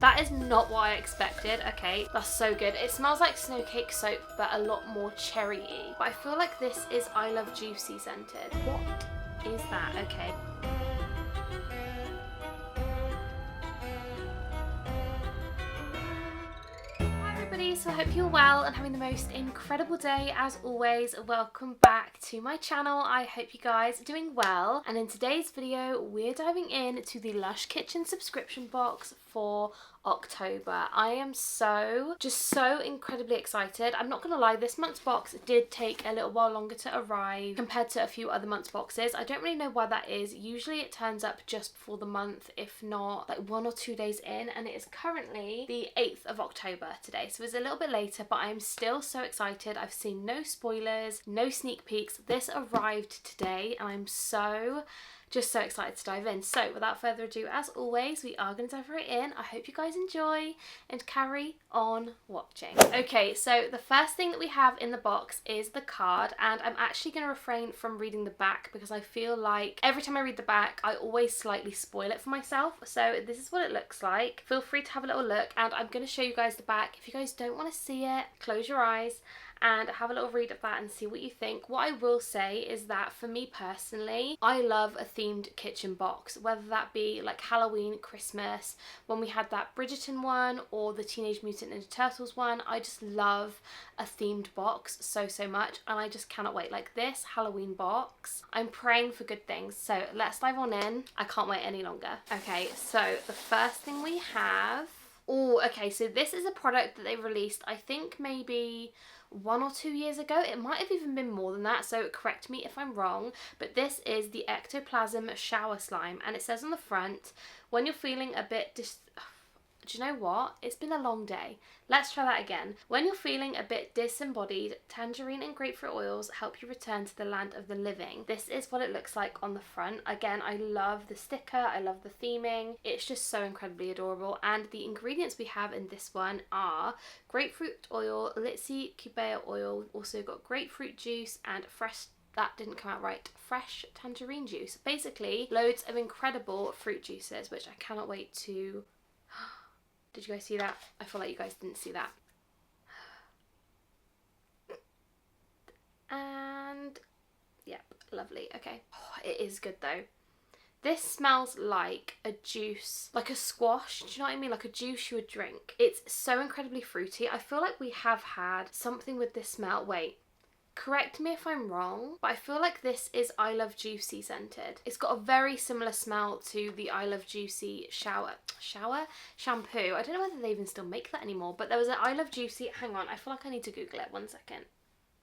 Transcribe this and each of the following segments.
That is not what I expected. Okay, that's so good. It smells like snow cake soap, but a lot more cherry-y. But I feel like this is I Love Juicy scented. What is that? Okay. So I hope you're well and having the most incredible day as always. Welcome back to my channel. I hope you guys are doing well, and in today's video we're diving in to the Lush Kitchen subscription box for October. I am so incredibly excited. I'm not gonna lie, this month's box did take a little while longer to arrive compared to a few other months' boxes. I don't really know why that is. Usually it turns up just before the month, if not like 1 or 2 days in, and it is currently the 8th of October today, so it's a little bit later, but I'm still so excited. I've seen no spoilers, no sneak peeks. This arrived today and I'm so excited to dive in. So without further ado, as always, we are going to dive right in. I hope you guys enjoy and carry on watching. Okay, so the first thing that we have in the box is the card, and I'm actually going to refrain from reading the back because I feel like every time I read the back I always slightly spoil it for myself. So this is what it looks like. Feel free to have a little look, and I'm going to show you guys the back. If you guys don't want to see it, close your eyes and have a little read of that and see what you think. What I will say is that for me personally, I love a themed kitchen box, whether that be like Halloween, Christmas, when we had that Bridgerton one, or the Teenage Mutant Ninja Turtles one. I just love a themed box so much, and I just cannot wait. Like this Halloween box, I'm praying for good things. So let's dive on in. I can't wait any longer. Okay, so the first thing we have, oh, okay, so this is a product that they released, I think maybe 1 or 2 years ago. It might have even been more than that, so correct me if I'm wrong, but this is the Ectoplasm Shower Slime, and it says on the front, when you're feeling a bit do you know what? It's been a long day. Let's try that again. When you're feeling a bit disembodied, tangerine and grapefruit oils help you return to the land of the living. This is what it looks like on the front. Again, I love the sticker. I love the theming. It's just so incredibly adorable. And the ingredients we have in this one are grapefruit oil, Litsi Cubea oil, also got grapefruit juice and fresh, that didn't come out right, fresh tangerine juice. Basically, loads of incredible fruit juices, which I cannot wait to... Did you guys see that? I feel like you guys didn't see that. And yep, lovely. Okay. Oh, it is good though. This smells like a juice, like a squash. Do you know what I mean? Like a juice you would drink. It's so incredibly fruity. I feel like we have had something with this smell. Wait. Correct me if I'm wrong, but I feel like this is I Love Juicy scented. It's got a very similar smell to the I Love Juicy shampoo. I don't know whether they even still make that anymore, but there was an I Love Juicy, hang on, I feel like I need to Google it, 1 second.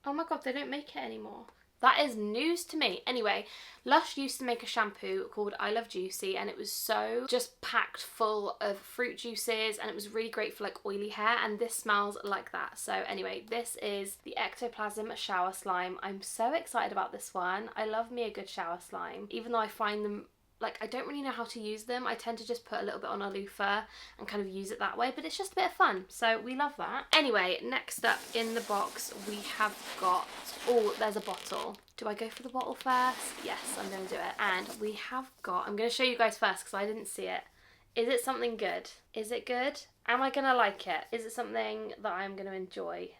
Oh my god, they don't make it anymore. That is news to me. Anyway, Lush used to make a shampoo called I Love Juicy, and it was so just packed full of fruit juices, and it was really great for like oily hair, and this smells like that. So anyway, this is the Ectoplasm Shower Slime. I'm so excited about this one. I love me a good shower slime, even though I find them, like, I don't really know how to use them. I tend to just put a little bit on a loofah and kind of use it that way, but it's just a bit of fun, so we love that. Anyway, next up in the box we have got, oh, there's a bottle. Do I go for the bottle first? Yes, I'm going to do it. And we have got, I'm going to show you guys first because I didn't see it. Is it something good? Is it good? Am I going to like it? Is it something that I'm going to enjoy?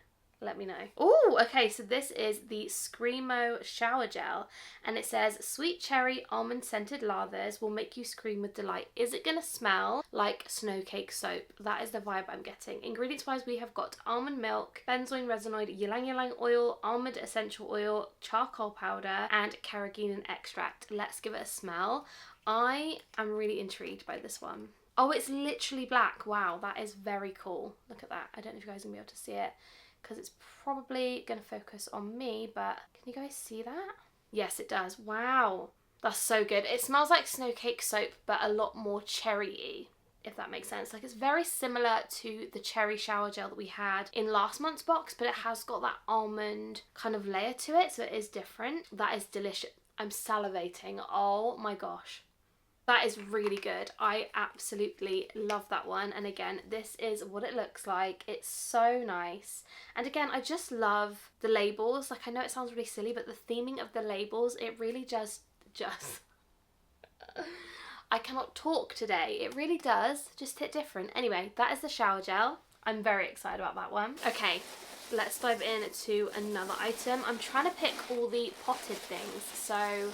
Let me know. Oh, okay, so this is the Screamo Shower Gel, and it says, sweet cherry almond scented lathers will make you scream with delight. Is it gonna smell like snow cake soap? That is the vibe I'm getting. Ingredients wise, we have got almond milk, benzoin resinoid, ylang ylang oil, almond essential oil, charcoal powder, and carrageenan extract. Let's give it a smell. I am really intrigued by this one. Oh, it's literally black. Wow, that is very cool. Look at that. I don't know if you guys are gonna be able to see it, because it's probably going to focus on me, but can you guys see that? Yes, it does. Wow, that's so good. It smells like snow cake soap, but a lot more cherry-y, if that makes sense. Like, it's very similar to the cherry shower gel that we had in last month's box, but it has got that almond kind of layer to it, so it is different. That is delicious. I'm salivating. Oh my gosh. That is really good. I absolutely love that one. And again, this is what it looks like. It's so nice. And again, I just love the labels. Like, I know it sounds really silly, but the theming of the labels, it really just I cannot talk today. It really does just hit different. Anyway, that is the shower gel. I'm very excited about that one. Okay, let's dive into another item. I'm trying to pick all the potted things. So,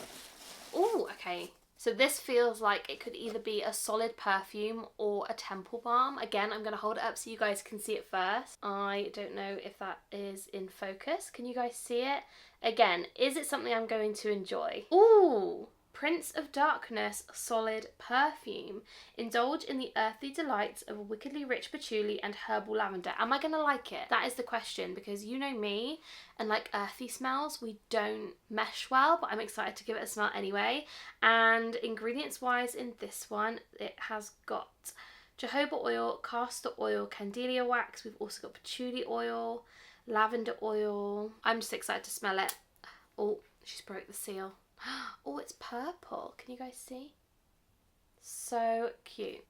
oh, okay. So this feels like it could either be a solid perfume or a temple balm. Again, I'm going to hold it up so you guys can see it first. I don't know if that is in focus. Can you guys see it? Again, is it something I'm going to enjoy? Ooh! Prince of Darkness Solid Perfume. Indulge in the earthly delights of wickedly rich patchouli and herbal lavender. Am I going to like it? That is the question, because you know me and like earthy smells, we don't mesh well, but I'm excited to give it a smell anyway. And ingredients wise in this one, it has got jojoba oil, castor oil, candelia wax. We've also got patchouli oil, lavender oil. I'm just excited to smell it. Oh, she's broke the seal. Oh, it's purple. Can you guys see? So cute.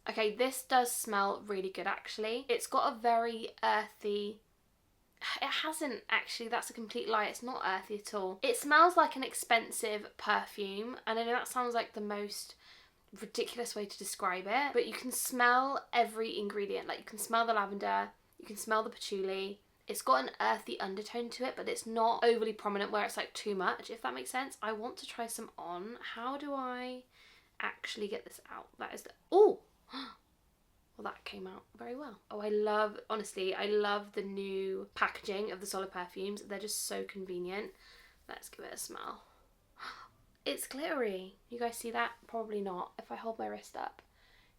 Okay, this does smell really good actually. It's got a very earthy... It hasn't actually, that's a complete lie. It's not earthy at all. It smells like an expensive perfume, and I know that sounds like the most ridiculous way to describe it, but you can smell every ingredient. Like you can smell the lavender, you can smell the patchouli. It's got an earthy undertone to it, but it's not overly prominent where it's like too much, if that makes sense. I want to try some on. How do I actually get this out? That is the... Oh! Well, that came out very well. Oh, I love, honestly, I love the new packaging of the solid perfumes. They're just so convenient. Let's give it a smell. It's glittery. You guys see that? Probably not. If I hold my wrist up.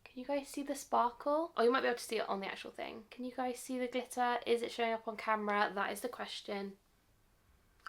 Can you guys see the sparkle? Oh, you might be able to see it on the actual thing. Can you guys see the glitter? Is it showing up on camera? That is the question.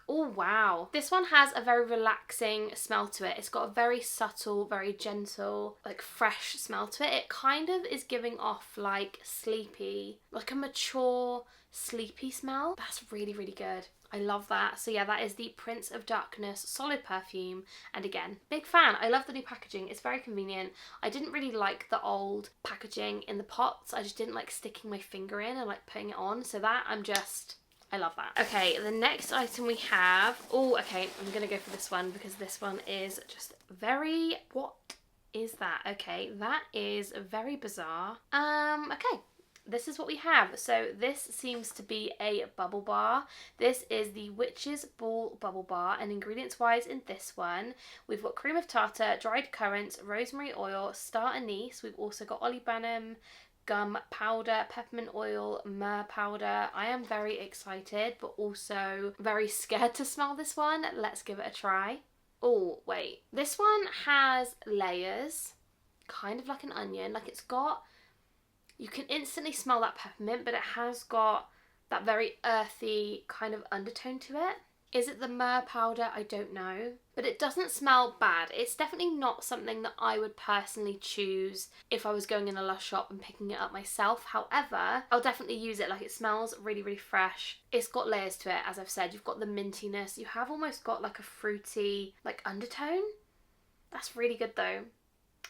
Oh, wow. This one has a very relaxing smell to it. It's got a very subtle, very gentle, like fresh smell to it. It kind of is giving off like sleepy, like a mature, sleepy smell. That's really, really good. I love that. So yeah, that is the Prince of Darkness Solid Perfume. And again, big fan. I love the new packaging. It's very convenient. I didn't really like the old packaging in the pots. I just didn't like sticking my finger in and like putting it on. So that I love that. Okay, the next item we have, oh, okay, I'm gonna go for this one because this one is just very, what is that? Okay, that is very bizarre. Okay. This is what we have. So this seems to be a bubble bar. This is the Witch's Ball Bubble Bar, and ingredients wise in this one, we've got cream of tartar, dried currants, rosemary oil, star anise. We've also got olibanum, gum powder, peppermint oil, myrrh powder. I am very excited, but also very scared to smell this one. Let's give it a try. Oh, wait. This one has layers, kind of like an onion. Like it's got... You can instantly smell that peppermint, but it has got that very earthy kind of undertone to it. Is it the myrrh powder? I don't know. But it doesn't smell bad. It's definitely not something that I would personally choose if I was going in a Lush shop and picking it up myself. However, I'll definitely use it. Like it smells really, really fresh. It's got layers to it, as I've said. You've got the mintiness. You have almost got like a fruity like undertone. That's really good though.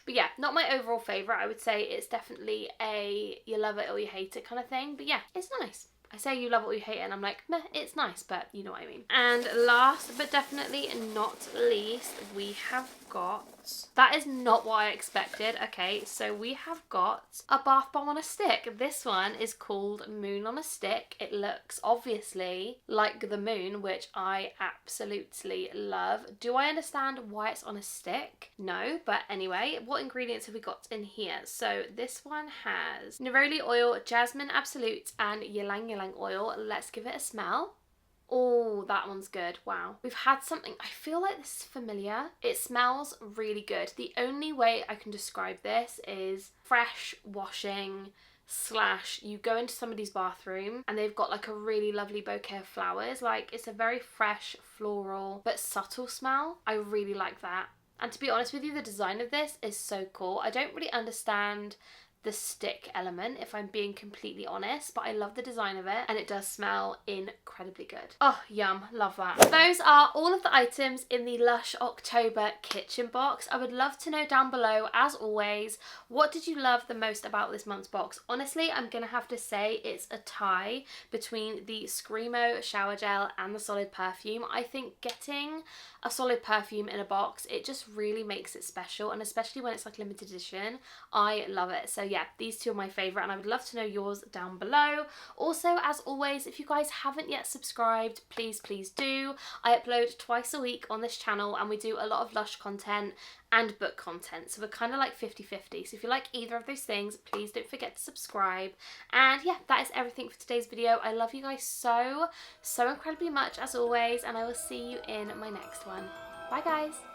But yeah, not my overall favourite. I would say it's definitely a you love it or you hate it kind of thing. But yeah, it's nice. I say you love it or you hate it and I'm like, meh, it's nice, but you know what I mean. And last but definitely not least, we have got... That is not what I expected. Okay, so we have got a bath bomb on a stick. This one is called Moon on a Stick. It looks obviously like the moon, which I absolutely love. Do I understand why it's on a stick? No, but anyway, what ingredients have we got in here? So this one has neroli oil, jasmine absolute, and ylang ylang oil. Let's give it a smell. Oh, that one's good. Wow. We've had something, I feel like this is familiar. It smells really good. The only way I can describe this is fresh washing / you go into somebody's bathroom and they've got like a really lovely bouquet of flowers. Like it's a very fresh, floral, but subtle smell. I really like that. And to be honest with you, the design of this is so cool. I don't really understand the stick element, if I'm being completely honest, but I love the design of it and it does smell incredibly good. Oh, yum, love that. Those are all of the items in the Lush October kitchen box. I would love to know down below, as always, what did you love the most about this month's box? Honestly, I'm gonna have to say it's a tie between the Screamo shower gel and the solid perfume. I think getting a solid perfume in a box, it just really makes it special, and especially when it's like limited edition, I love it. So yeah, these two are my favourite and I would love to know yours down below. Also, as always, if you guys haven't yet subscribed, please do. I upload twice a week on this channel and we do a lot of Lush content and book content, so we're kind of like 50-50. So if you like either of those things, please don't forget to subscribe. And yeah, that is everything for today's video. I love you guys so incredibly much as always, and I will see you in my next one. Bye guys.